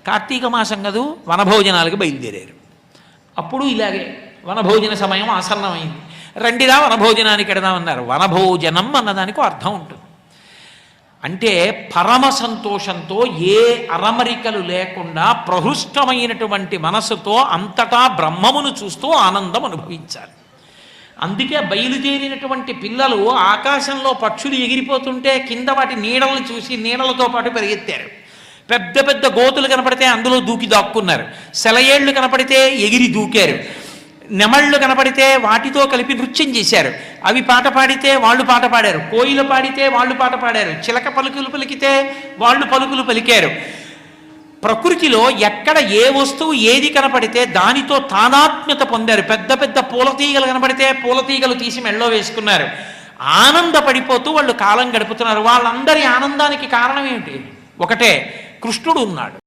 కార్తీక మాసం కదూ వనభోజనాలకు బయలుదేరారు. అప్పుడు ఇలాగే వనభోజన సమయం ఆసన్నమైంది. రండిరా వనభోజనానికి ఎడదామన్నారు. వనభోజనం అన్నదానికి అర్థం ఉంటుంది. అంటే పరమ సంతోషంతో ఏ అరమరికలు లేకుండా ప్రహృష్టమైనటువంటి మనసుతో అంతటా బ్రహ్మమును చూస్తూ ఆనందం అనుభవించాలి. అందుకే బయలుదేరినటువంటి పిల్లలు ఆకాశంలో పక్షులు ఎగిరిపోతుంటే కింద వాటి నీడలను చూసి నీడలతో పాటు పరిగెత్తారు. పెద్ద పెద్ద గోతులు కనపడితే అందులో దూకి దాక్కున్నారు. సెలయేళ్లు కనపడితే ఎగిరి దూకారు. నెమళ్ళు కనపడితే వాటితో కలిపి నృత్యం చేశారు. అవి పాట పాడితే వాళ్ళు పాట పాడారు. కోయిల పాడితే వాళ్ళు పాట పాడారు. చిలక పలుకులు పలికితే వాళ్ళు పలుకులు పలికారు. ప్రకృతిలో ఎక్కడ ఏ వస్తువు ఏది కనపడితే దానితో తాదాత్మ్యత పొందారు. పెద్ద పెద్ద పూలతీగలు కనపడితే పూలతీగలు తీసి మెళ్ళో వేసుకున్నారు. ఆనందపడిపోతూ వాళ్ళు కాలం గడుపుతున్నారు. వాళ్ళందరి ఆనందానికి కారణం ఏమిటి? ఒకటే, కృష్ణుడు ఉన్నాడు.